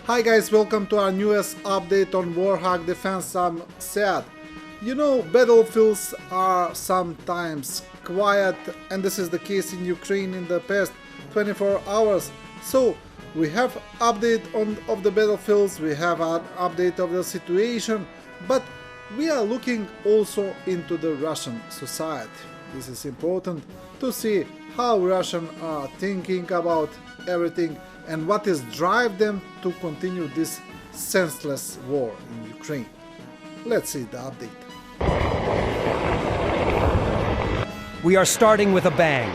Hi guys, welcome to our newest update on Warthog Defense. I'm sad. You know, battlefields are sometimes quiet, and this is the case in Ukraine in the past 24 hours. So we have update of the battlefields, we have an update of the situation, but we are looking also into the Russian society. This is important to see how Russians are thinking about everything and what is drive them to continue this senseless war in Ukraine. Let's see the update. We are starting with a bang.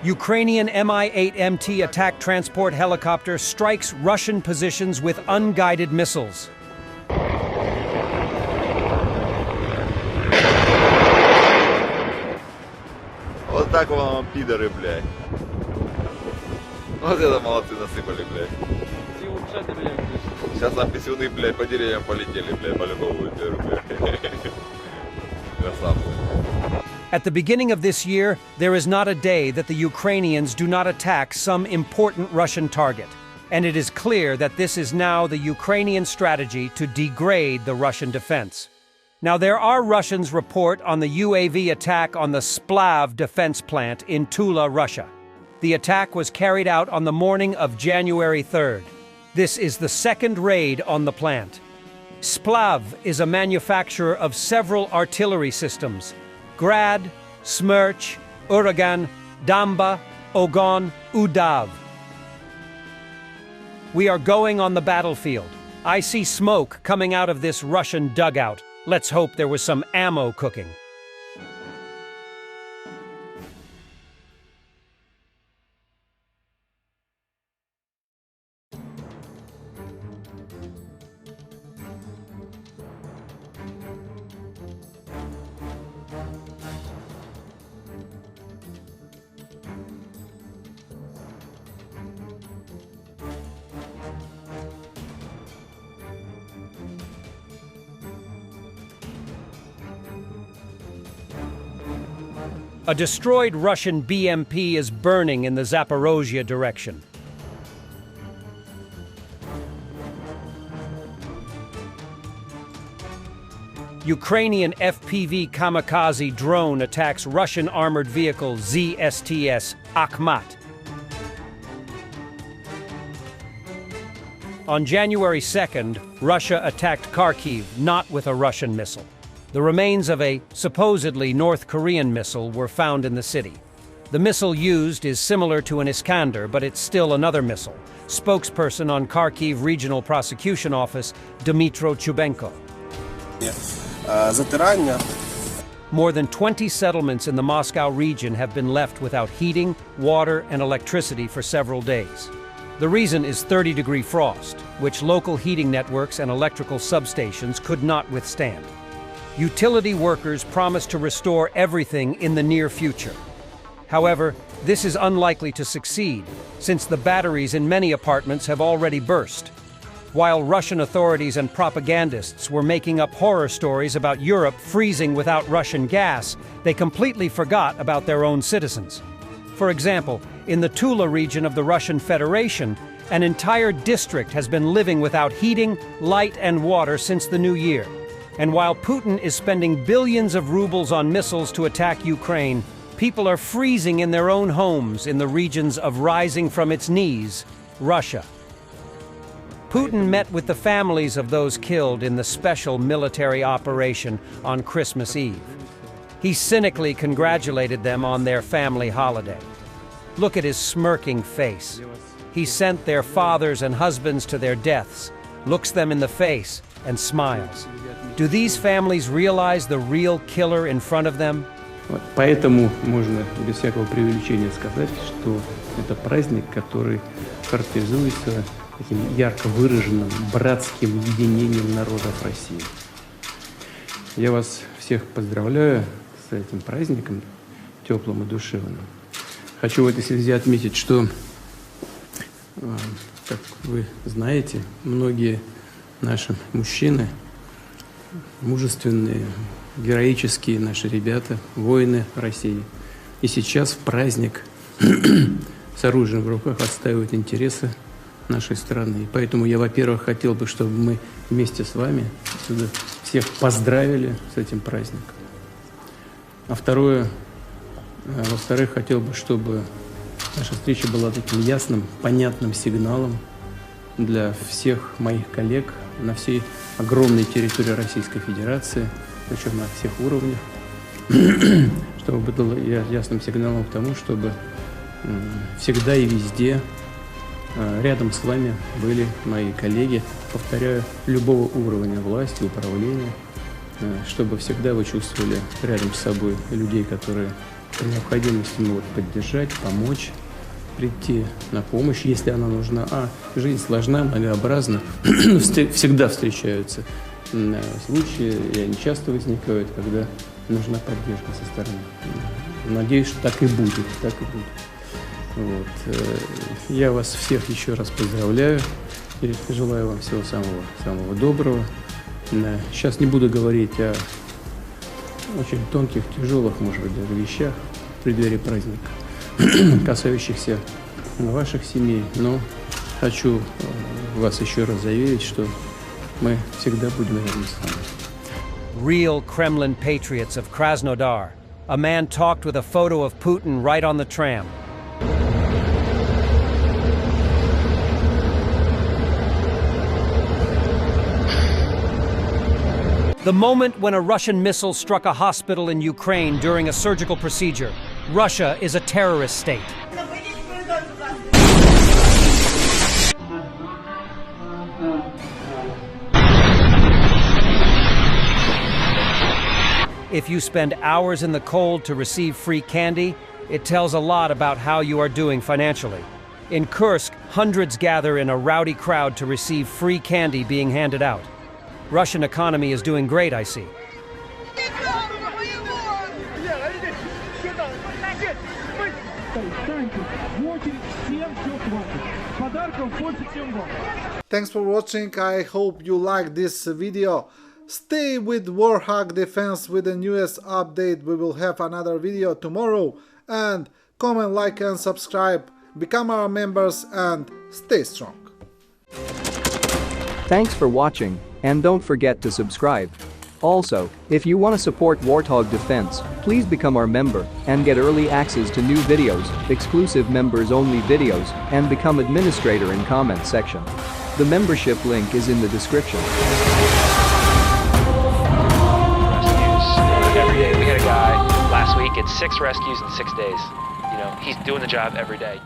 Ukrainian Mi-8MT attack transport helicopter strikes Russian positions with unguided missiles. Вот так вам пидоры, блядь. Вот это молодцы насыпали, блядь. Сейчас нам писюны, блядь, по деревьям полетели, блядь, по-любому беру, блядь. Красавцы. At the beginning of this year, there is not a day that the Ukrainians do not attack some important Russian target. And it is clear that this is now the Ukrainian strategy to degrade the Russian defense. Now, there are Russians report on the UAV attack on the Splav defense plant in Tula, Russia. The attack was carried out on the morning of January 3rd. This is the second raid on the plant. Splav is a manufacturer of several artillery systems: Grad, Smerch, Uragan, Damba, Ogon, Udav. We are going on the battlefield. I see smoke coming out of this Russian dugout. Let's hope there was some ammo cooking. A destroyed Russian BMP is burning in the Zaporozhye direction. Ukrainian FPV kamikaze drone attacks Russian armored vehicle ZSTS Akhmat. On January 2nd, Russia attacked Kharkiv, not with a Russian missile. The remains of a supposedly North Korean missile were found in the city. The missile used is similar to an Iskander, but it's still another missile. Spokesperson on Kharkiv Regional Prosecution Office, Dmytro Chubenko. More than 20 settlements in the Moscow region have been left without heating, water, and electricity for several days. The reason is 30-degree frost, which local heating networks and electrical substations could not withstand. Utility workers promise to restore everything in the near future. However, this is unlikely to succeed, since the batteries in many apartments have already burst. While Russian authorities and propagandists were making up horror stories about Europe freezing without Russian gas, they completely forgot about their own citizens. For example, in the Tula region of the Russian Federation, an entire district has been living without heating, light, and water since the new year. And while Putin is spending billions of rubles on missiles to attack Ukraine, people are freezing in their own homes in the regions of rising from its knees, Russia. Putin met with the families of those killed in the special military operation on Christmas Eve. He cynically congratulated them on their family holiday. Look at his smirking face. He sent their fathers and husbands to their deaths, looks them in the face, and smiles. Do these families realize the real killer in front of them? Поэтому можно без всякого преувеличения сказать, что это праздник, который характеризуется таким ярко выраженным братским единением народов России. Я вас всех поздравляю с этим праздником, теплым и душевным. Хочу в этой связи отметить, что, как вы знаете, многие наши мужчины, мужественные, героические наши ребята, воины России, и сейчас в праздник с оружием в руках отстаивают интересы нашей страны. И поэтому я, во-первых, хотел бы, чтобы мы вместе с вами отсюда всех поздравили с этим праздником. А второе, во-вторых, хотел бы, чтобы наша встреча была таким ясным, понятным сигналом для всех моих коллег на всей огромной территории Российской Федерации, причем на всех уровнях, чтобы было ясным сигналом к тому, чтобы всегда и везде рядом с вами были мои коллеги, повторяю, любого уровня власти, управления, чтобы всегда вы чувствовали рядом с собой людей, которые при необходимости могут поддержать, помочь, прийти на помощь, если она нужна. А жизнь сложна, многообразна, всегда встречаются случаи, и они часто возникают, когда нужна поддержка со стороны. Надеюсь, что так и будет, так и будет. Вот. Я вас всех еще раз поздравляю и желаю вам всего самого доброго. Сейчас не буду говорить о очень тонких, тяжелых, может быть, даже вещах в преддверии праздника, касающихся ваших семей, но хочу вас еще раз заверить, что мы всегда будем рядом с вами. Real Kremlin patriots of Krasnodar. A man talked with a photo of Putin right on the tram. The moment when a Russian missile struck a hospital in Ukraine during a surgical procedure. Russia is a terrorist state. If you spend hours in the cold to receive free candy, it tells a lot about how you are doing financially. In Kursk, hundreds gather in a rowdy crowd to receive free candy being handed out. Russian economy is doing great, I see. Thanks for watching, I hope you liked this video. Stay with Warthog Defense with the newest update. We will have another video tomorrow. And comment, like and subscribe. Become our members and stay strong. Thanks for watching, and don't forget to subscribe. Also, if you want to support Warthog Defense, please become our member and get early access to new videos, exclusive members-only videos, and become administrator in comment section. The membership link is in the description. Every day. We had a guy last week, it's 6 rescues in 6 days. You know, he's doing the job every day.